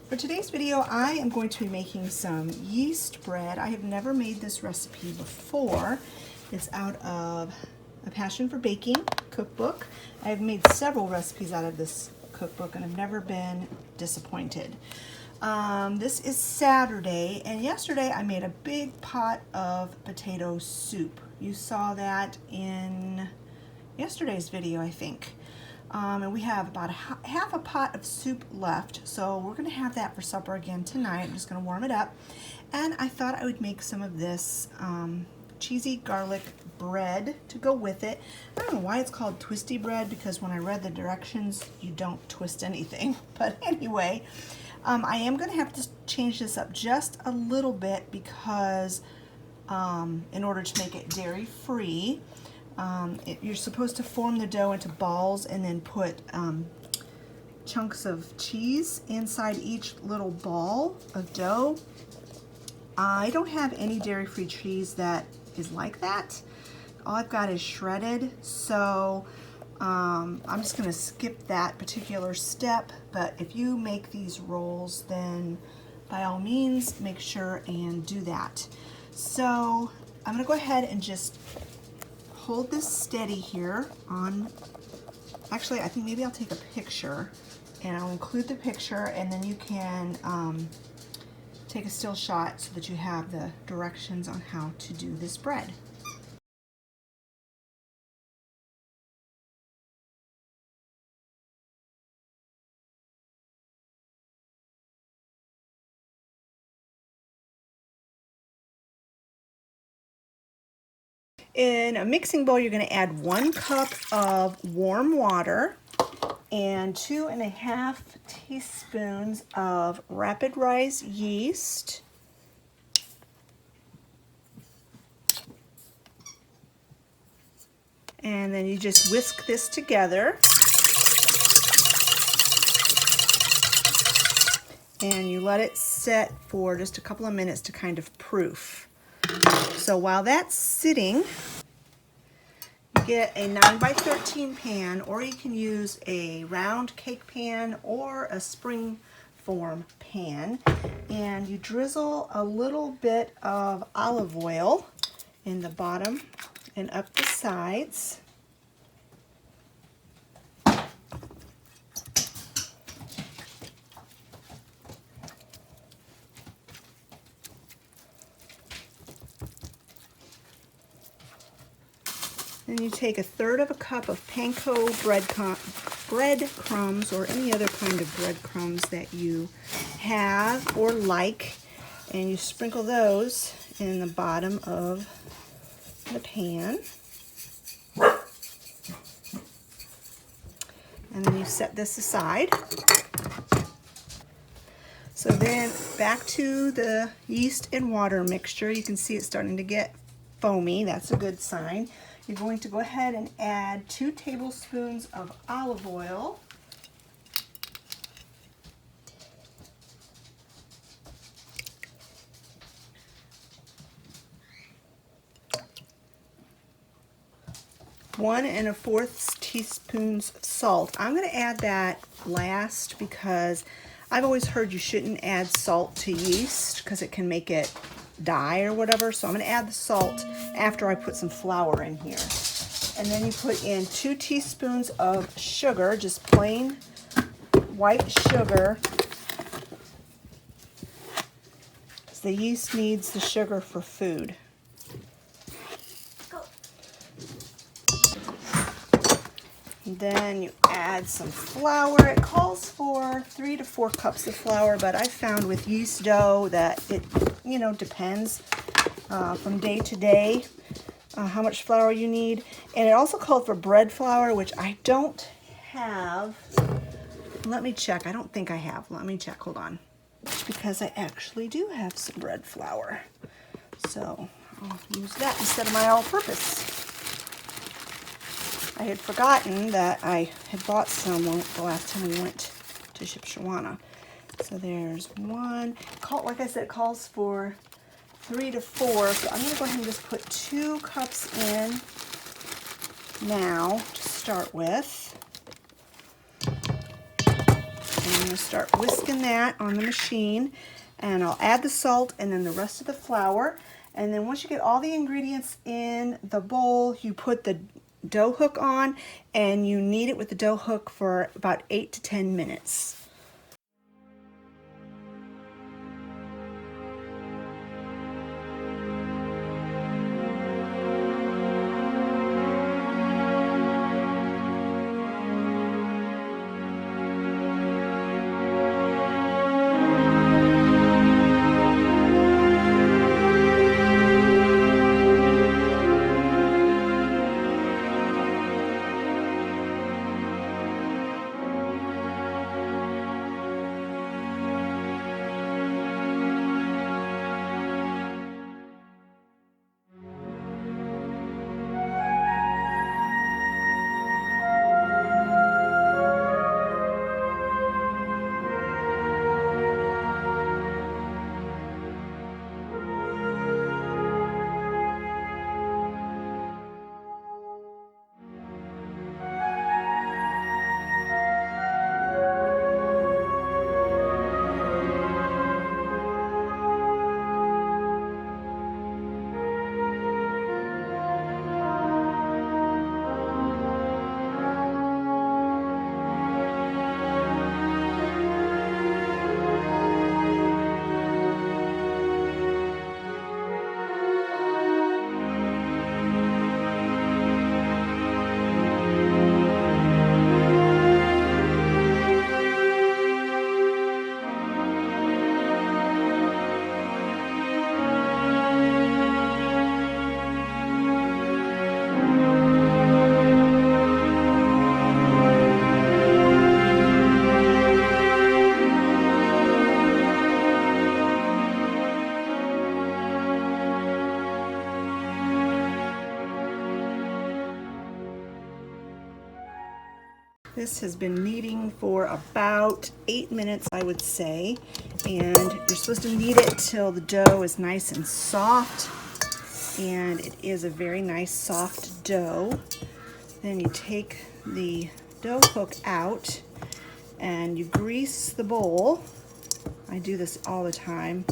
For today's video, I am going to be making some yeast bread. I have never made this recipe before. It's out of a Passion for Baking cookbook. I have made several recipes out of this cookbook and I've never been disappointed. This is Saturday, and yesterday I made a big pot of potato soup. You saw that in yesterday's video, I think. And we have about half a pot of soup left, so we're going to have that for supper again tonight. I'm just going to warm it up. And I thought I would make some of this cheesy garlic bread to go with it. I don't know why it's called twisty bread, because when I read the directions, you don't twist anything. But anyway, I am going to have to change this up just a little bit because in order to make it dairy-free, you're supposed to form the dough into balls and then put chunks of cheese inside each little ball of dough. I don't have any dairy-free cheese that is like that. All I've got is shredded, so I'm just going to skip that particular step. But if you make these rolls, then by all means make sure and do that. So I'm going to go ahead and just hold this steady here on, actually I think maybe I'll take a picture and I'll include the picture, and then you can take a still shot so that you have the directions on how to do this bread. In a mixing bowl, you're going to add 1 cup of warm water and 2½ teaspoons of rapid rise yeast. And then you just whisk this together. And you let it set for just a couple of minutes to kind of proof. So while that's sitting, you get a 9x13 pan, or you can use a round cake pan or a spring form pan, and you drizzle a little bit of olive oil in the bottom and up the sides. Then you take 1/3 cup of panko breadcrumbs, or any other kind of breadcrumbs that you have or like, and you sprinkle those in the bottom of the pan. And then you set this aside. So then back to the yeast and water mixture. You can see it's starting to get foamy. That's a good sign. You're going to go ahead and add 2 tablespoons of olive oil. One and 1/4 teaspoons of salt. I'm going to add that last because I've always heard you shouldn't add salt to yeast because it can make it die or whatever. So I'm going to add the salt after I put some flour in here. And then you put in 2 teaspoons of sugar, just plain white sugar. The yeast needs the sugar for food. And then you add some flour. It calls for 3 to 4 cups of flour, but I found with yeast dough that it, depends from day to day how much flour you need. And it also called for bread flour, which I don't have. Let me check. I don't think I have. Let me check. Hold on. Because I actually do have some bread flour. So I'll use that instead of my all-purpose. I had forgotten that I had bought some the last time we went to Shipshewana. So there's 1. Like I said, it calls for 3 to 4. So I'm going to go ahead and just put 2 cups in now to start with. And I'm going to start whisking that on the machine. And I'll add the salt and then the rest of the flour. And then once you get all the ingredients in the bowl, you put the dough hook on and you knead it with the dough hook for about 8 to 10 minutes. This has been kneading for about 8 minutes, I would say, and you're supposed to knead it till the dough is nice and soft, and it is a very nice soft dough. Then you take the dough hook out and you grease the bowl. I do this all the time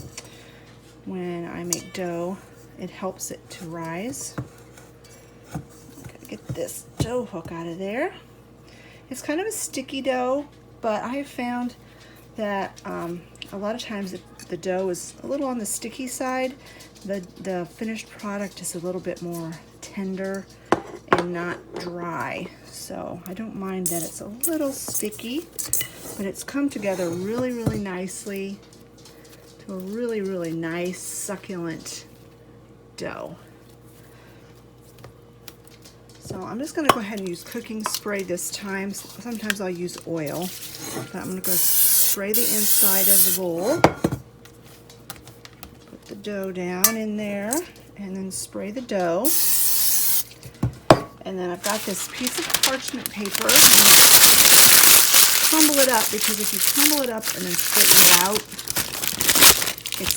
when I make dough. It helps it to rise. Gotta get this dough hook out of there. It's kind of a sticky dough, but I have found that a lot of times the dough is a little on the sticky side. The finished product is a little bit more tender and not dry. So I don't mind that it's a little sticky, but it's come together really, really nicely to a really, really nice, succulent dough. So I'm just going to go ahead and use cooking spray this time. Sometimes I'll use oil, but I'm going to go spray the inside of the bowl. Put the dough down in there and then spray the dough. And then I've got this piece of parchment paper. Crumble it up, because if you crumble it up and then straighten it out, it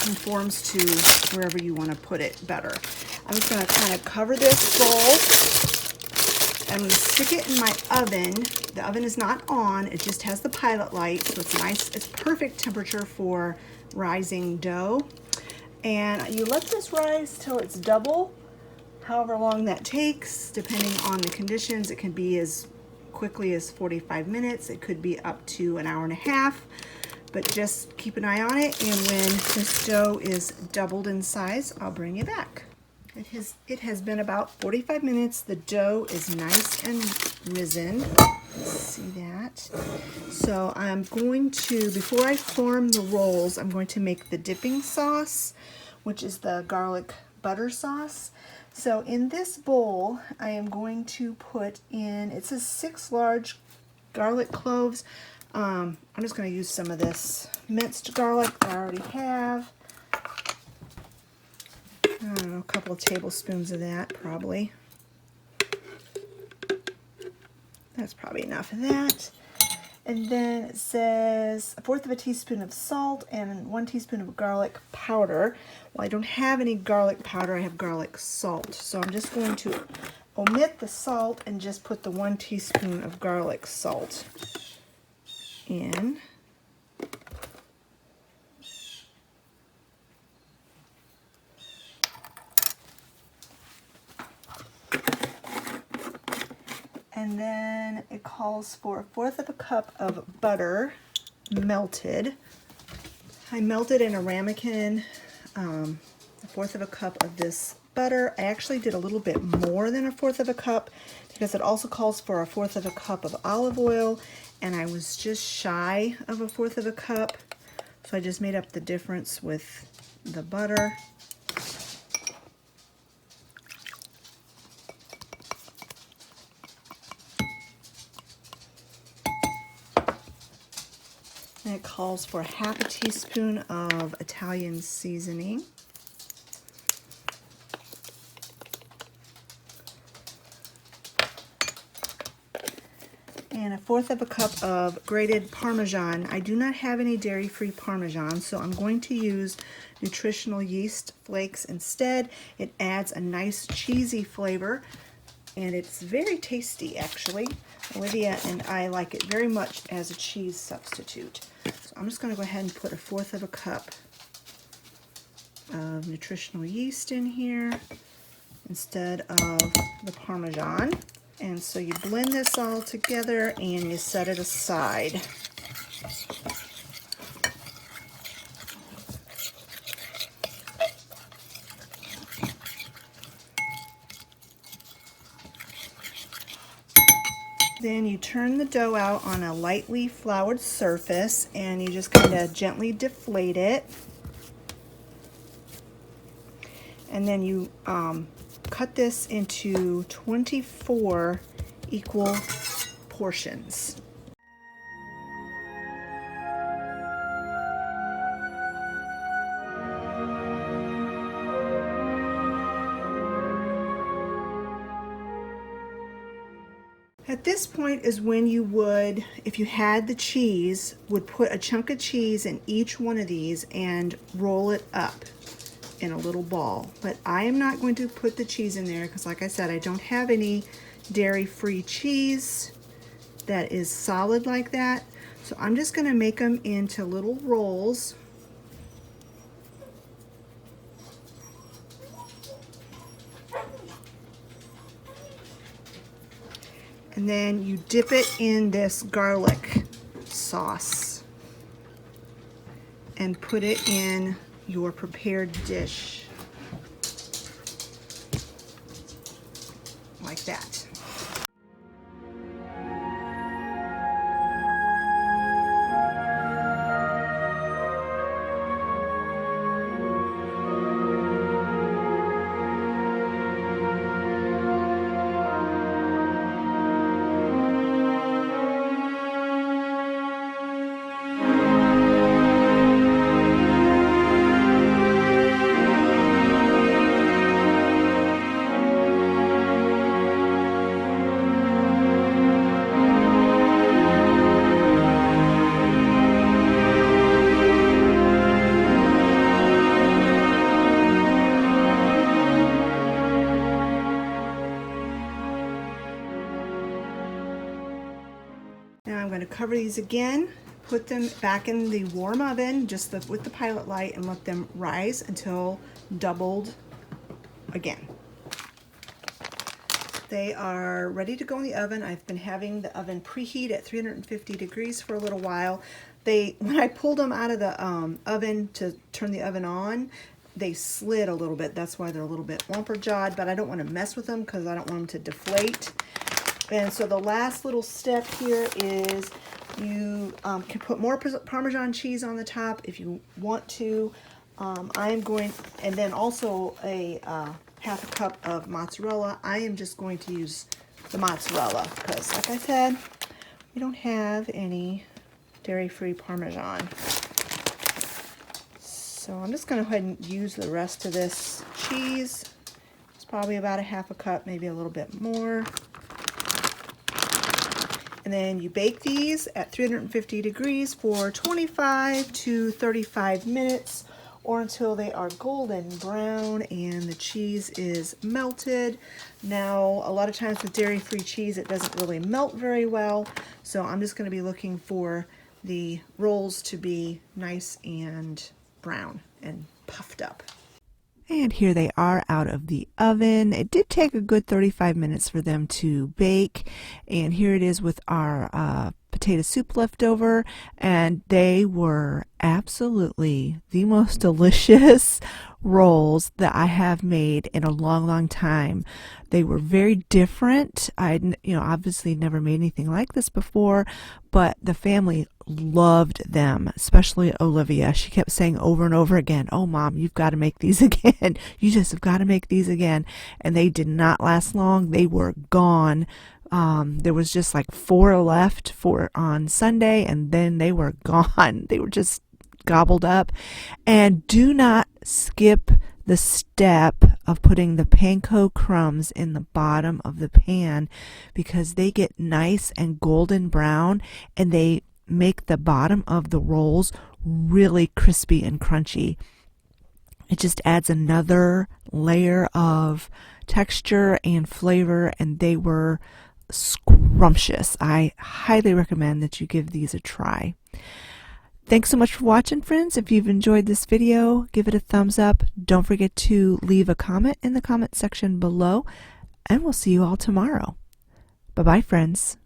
conforms to wherever you want to put it better. I'm just going to kind of cover this bowl. I'm going to stick it in my oven. The oven is not on, it just has the pilot light, so it's nice. It's perfect temperature for rising dough. And you let this rise till it's double, however long that takes, depending on the conditions. It can be as quickly as 45 minutes. It could be up to an hour and a half, but just keep an eye on it. And when this dough is doubled in size, I'll bring you back. It has been about 45 minutes. The dough is nice and risen. Let's see that. So I'm going to, before I form the rolls, I'm going to make the dipping sauce, which is the garlic butter sauce. So in this bowl, I am going to put in, it says 6 large garlic cloves. I'm just going to use some of this minced garlic that I already have. I don't know, a couple of tablespoons of that, probably. That's probably enough of that. And then it says 1/4 of a teaspoon of salt and 1 teaspoon of garlic powder. Well, I don't have any garlic powder, I have garlic salt. So I'm just going to omit the salt and just put the 1 teaspoon of garlic salt. in. And then it calls for 1/4 cup of butter melted. I melted in a ramekin 1/4 cup of this butter. I actually did a little bit more than 1/4 cup because it also calls for 1/4 cup of olive oil, and I was just shy of 1/4 cup, so I just made up the difference with the butter. And it calls for 1/2 teaspoon of Italian seasoning. And 1/4 cup of grated Parmesan. I do not have any dairy-free Parmesan, so I'm going to use nutritional yeast flakes instead. It adds a nice cheesy flavor, and it's very tasty actually. Olivia and I like it very much as a cheese substitute. So I'm just going to go ahead and put 1/4 cup of nutritional yeast in here instead of the Parmesan. And so you blend this all together and you set it aside. Then you turn the dough out on a lightly floured surface and you just kind of gently deflate it. And then you cut this into 24 equal portions. At this point is when you would, if you had the cheese, would put a chunk of cheese in each one of these and roll it up in a little ball. But I am not going to put the cheese in there because, like I said, I don't have any dairy-free cheese that is solid like that. So I'm just going to make them into little rolls. And then you dip it in this garlic sauce and put it in your prepared dish like that. Now I'm going to cover these again, put them back in the warm oven just with the pilot light, and let them rise until doubled again. They are ready to go in the oven. I've been having the oven preheat at 350 degrees for a little while. When I pulled them out of the oven to turn the oven on, they slid a little bit. That's why they're a little bit lumper-jawed, but I don't want to mess with them because I don't want them to deflate. And so the last little step here is you can put more Parmesan cheese on the top if you want to. I'm going, and then also a 1/2 cup of mozzarella. I am just going to use the mozzarella because, like I said, we don't have any dairy-free Parmesan. So I'm just going to go ahead and use the rest of this cheese. It's probably about a 1/2 cup, maybe a little bit more. And then you bake these at 350 degrees for 25 to 35 minutes or until they are golden brown and the cheese is melted. Now, a lot of times with dairy-free cheese, it doesn't really melt very well. So I'm just going to be looking for the rolls to be nice and brown and puffed up. And here they are out of the oven. It did take a good 35 minutes for them to bake. And here it is with our potato soup left over. And they were absolutely the most delicious rolls that I have made in a long, long time. They were very different. I, obviously never made anything like this before, but the family loved them, especially Olivia. She kept saying over and over again, "Oh, Mom, you've got to make these again. You just have got to make these again." And they did not last long. They were gone. There was just like 4 left for on Sunday, and then they were gone. They were just gobbled up. And do not skip the step of putting the panko crumbs in the bottom of the pan, because they get nice and golden brown, and they make the bottom of the rolls really crispy and crunchy. It just adds another layer of texture and flavor, and they were scrumptious. I highly recommend that you give these a try. Thanks so much for watching, friends. If you've enjoyed this video, give it a thumbs up. Don't forget to leave a comment in the comment section below, and we'll see you all tomorrow. Bye-bye, friends.